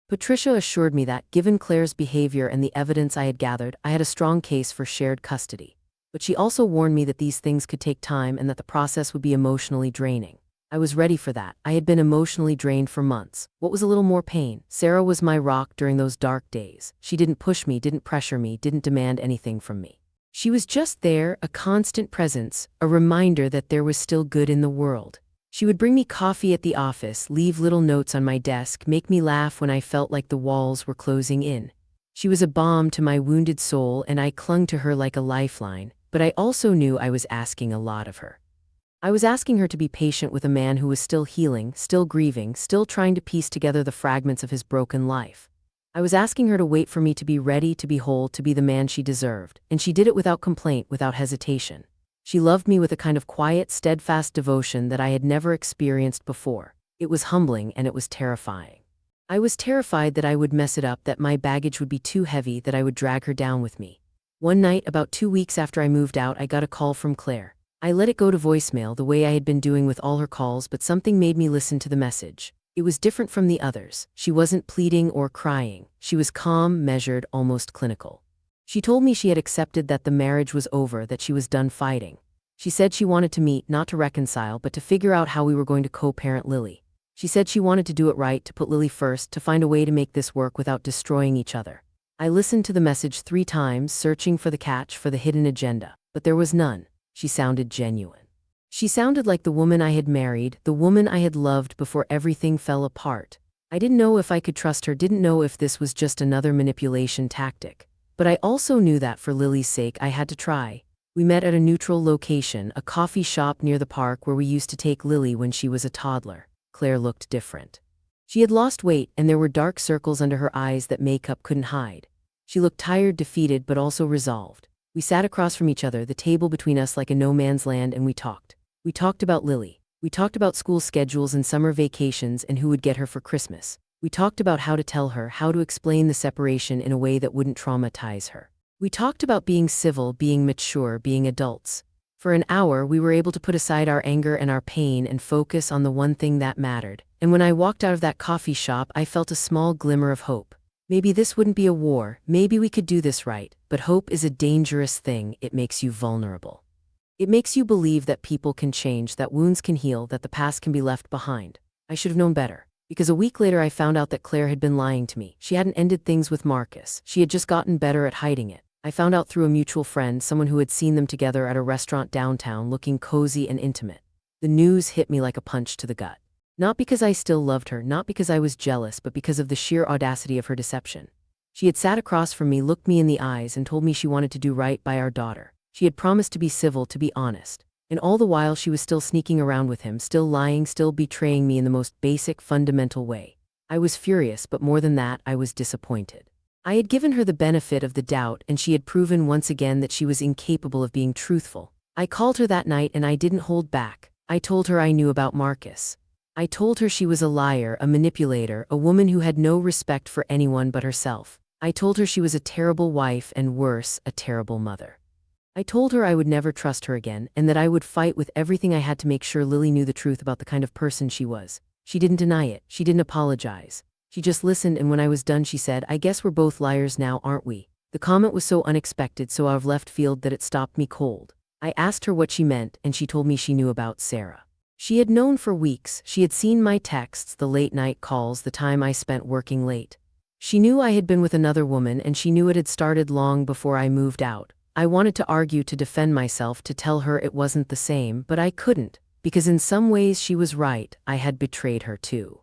Patricia assured me that, given Claire's behavior and the evidence I had gathered, I had a strong case for shared custody. But she also warned me that these things could take time and that the process would be emotionally draining. I was ready for that. I had been emotionally drained for months. What was a little more pain? Sarah was my rock during those dark days. She didn't push me, didn't pressure me, didn't demand anything from me. She was just there, a constant presence, a reminder that there was still good in the world. She would bring me coffee at the office, leave little notes on my desk, make me laugh when I felt like the walls were closing in. She was a balm to my wounded soul, and I clung to her like a lifeline, but I also knew I was asking a lot of her. I was asking her to be patient with a man who was still healing, still grieving, still trying to piece together the fragments of his broken life. I was asking her to wait for me to be ready, to be whole, to be the man she deserved, and she did it without complaint, without hesitation. She loved me with a kind of quiet, steadfast devotion that I had never experienced before. It was humbling and it was terrifying. I was terrified that I would mess it up, that my baggage would be too heavy, that I would drag her down with me. One night, about 2 weeks after I moved out, I got a call from Claire. I let it go to voicemail the way I had been doing with all her calls, but something made me listen to the message. It was different from the others. She wasn't pleading or crying. She was calm, measured, almost clinical. She told me she had accepted that the marriage was over, that she was done fighting. She said she wanted to meet, not to reconcile, but to figure out how we were going to co-parent Lily. She said she wanted to do it right, to put Lily first, to find a way to make this work without destroying each other. I listened to the message 3 times, searching for the catch, for the hidden agenda, but there was none. She sounded genuine. She sounded like the woman I had married, the woman I had loved before everything fell apart. I didn't know if I could trust her, didn't know if this was just another manipulation tactic. But I also knew that for Lily's sake I had to try. We met at a neutral location, a coffee shop near the park where we used to take Lily when she was a toddler. Claire looked different. She had lost weight, and there were dark circles under her eyes that makeup couldn't hide. She looked tired, defeated, but also resolved. We sat across from each other, the table between us like a no man's land, and we talked. We talked about Lily. We talked about school schedules and summer vacations and who would get her for Christmas. We talked about how to tell her, how to explain the separation in a way that wouldn't traumatize her. We talked about being civil, being mature, being adults. For an hour, we were able to put aside our anger and our pain and focus on the one thing that mattered. And when I walked out of that coffee shop, I felt a small glimmer of hope. Maybe this wouldn't be a war, maybe we could do this right, but hope is a dangerous thing. It makes you vulnerable. It makes you believe that people can change, that wounds can heal, that the past can be left behind. I should have known better. Because a week later I found out that Claire had been lying to me. She hadn't ended things with Marcus. She had just gotten better at hiding it. I found out through a mutual friend, someone who had seen them together at a restaurant downtown, looking cozy and intimate. The news hit me like a punch to the gut. Not because I still loved her, not because I was jealous, but because of the sheer audacity of her deception. She had sat across from me, looked me in the eyes, and told me she wanted to do right by our daughter. She had promised to be civil, to be honest. And all the while she was still sneaking around with him, still lying, still betraying me in the most basic, fundamental way. I was furious, but more than that, I was disappointed. I had given her the benefit of the doubt, and she had proven once again that she was incapable of being truthful. I called her that night, and I didn't hold back. I told her I knew about Marcus. I told her she was a liar, a manipulator, a woman who had no respect for anyone but herself. I told her she was a terrible wife and, worse, a terrible mother. I told her I would never trust her again, and that I would fight with everything I had to make sure Lily knew the truth about the kind of person she was. She didn't deny it. She didn't apologize. She just listened, and when I was done she said, "I guess we're both liars now, aren't we?" The comment was so unexpected, so out of left field, that it stopped me cold. I asked her what she meant, and she told me she knew about Sarah. She had known for weeks. She had seen my texts, the late-night calls, the time I spent working late. She knew I had been with another woman, and she knew it had started long before I moved out. I wanted to argue, to defend myself, to tell her it wasn't the same, but I couldn't, because in some ways she was right. I had betrayed her too.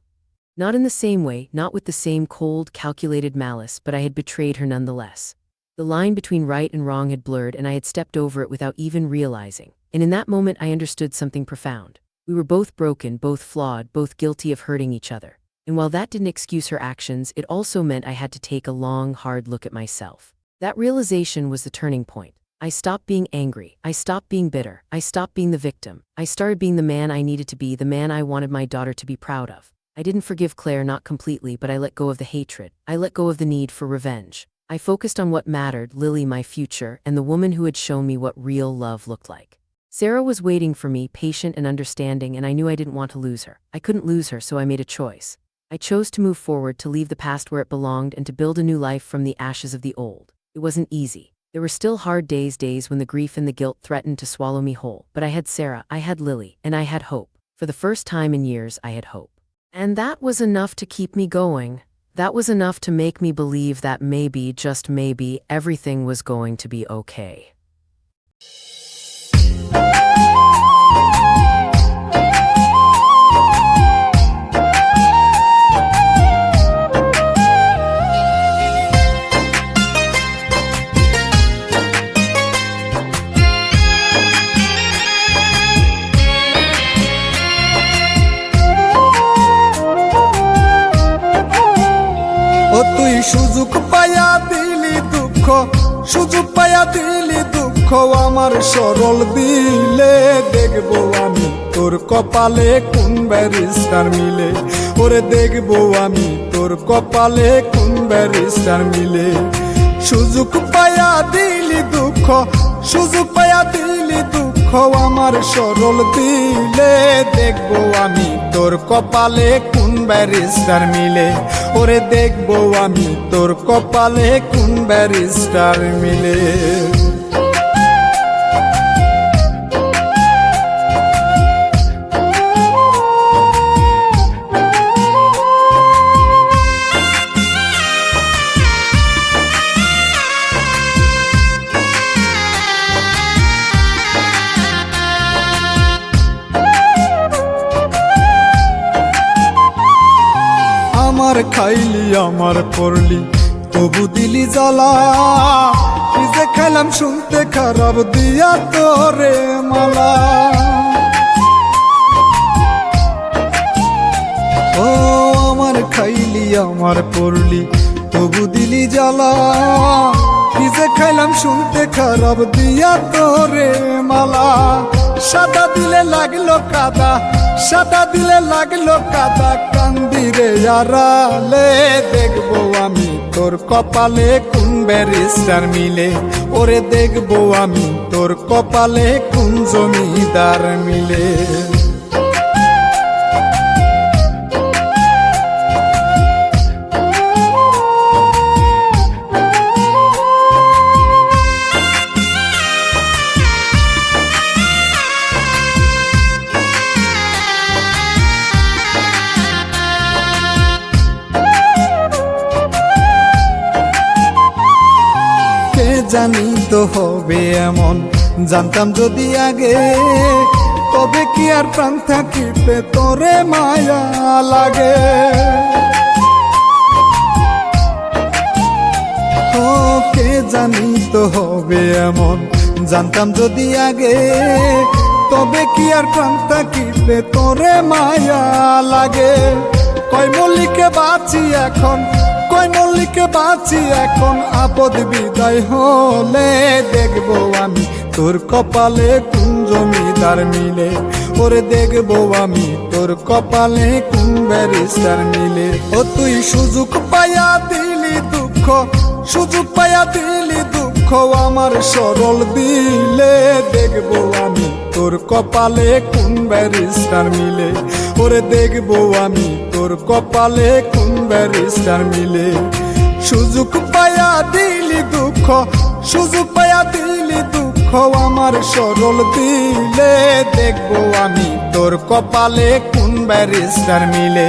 Not in the same way, not with the same cold, calculated malice, but I had betrayed her nonetheless. The line between right and wrong had blurred, and I had stepped over it without even realizing. And in that moment I understood something profound. We were both broken, both flawed, both guilty of hurting each other. And while that didn't excuse her actions, it also meant I had to take a long, hard look at myself. That realization was the turning point. I stopped being angry. I stopped being bitter. I stopped being the victim. I started being the man I needed to be, the man I wanted my daughter to be proud of. I didn't forgive Claire, not completely, but I let go of the hatred. I let go of the need for revenge. I focused on what mattered, Lily, my future, and the woman who had shown me what real love looked like. Sarah was waiting for me, patient and understanding, and I knew I didn't want to lose her. I couldn't lose her, so I made a choice. I chose to move forward, to leave the past where it belonged, and to build a new life from the ashes of the old. It wasn't easy. There were still hard days when the grief and the guilt threatened to swallow me whole. But I had Sarah, I had Lily, and I had hope. For the first time in years, I had hope. And that was enough to keep me going. That was enough to make me believe that maybe, just maybe, everything was going to be okay. তুই সুযোগ পায়া দিলি দুঃখ, সুযোগ পায়া দিলি দুঃখ আমার সরল দিলে। দেখবো আমি তোর কপালে কোন ব্যারিস্টার মিলে, ওরে দেখবো আমি তোর কপালে কোন ব্যারিস্টার মিলে। সুযোগ পায়া দিলি দুঃখ, সুযোগ পায়া দিলি দুঃখ আমার সরল দিলে। দেখবো আমি তোর কপালে কোন ব্যারিস্টার মিলে, ওরে দেখবো আমি তোর কপালে কোন ব্যারিস্টার মিলে। আমার খাইলি আমার পড়লি তবু দিলি জ্বালা, কি যে খাইলাম শুনতে খারাপ দিয়া তোরে মালা। ও আমার খাইলি আমার পড়লি তবু দিলি জ্বালা, কি যে খাইলাম শুনতে খারাপ দিয়া তোরে মালা। সাদা দিলে লাগলো কাদা, সাদা দিলে লাগলো কাদা, কান্দিরে আড়ালে। দেখবো আমি তোর কপালে কোন ব্যারিস্টার মিলে, ওরে দেখবো আমি তোর কপালে কোন জমিদার মিলে। জানি তো হবে এমন, জানতাম যদি আগে, তবে কি আর প্রাণ থাকিতে তোরে মায়া লাগে। ও কে জানি তো হবে এমন, জানতাম যদি আগে, তবে কি আর প্রাণ থাকিতে তোরে মায়া লাগে। কয় মল্লিকে বাঁচি এখন, কয় মল্লিকে বাঁচি এখন, আপদ বিদায় হলে। দেখবো আমি তোর কপালে কোন জমিদার মিলে, ওরে দেখবো আমি তোর কপালে কোন ব্যারিস্টার মিলে। ও তুই সুযোগ পায়া দিলি দুঃখ, সুযোগ পায়া দিলি দুঃখ আমার সরল দিলে। দেখবো আমি তোর কপালে কোন ব্যারিস্টার মিলে, ওরে দেখবো আমি তোর কপালে কোন ব্যারিস্টার মিলে। সুযোগ পায়া দিলি দুঃখ, সুযোগ পায়া দিলি দুঃখ আমার সরল দিলে। দেখবো আমি তোর কপালে কোন ব্যারিস্টার মিলে,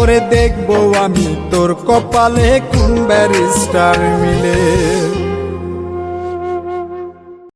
ওরে দেখবো আমি তোর কপালে কোন ব্যারিস্টার মিলে।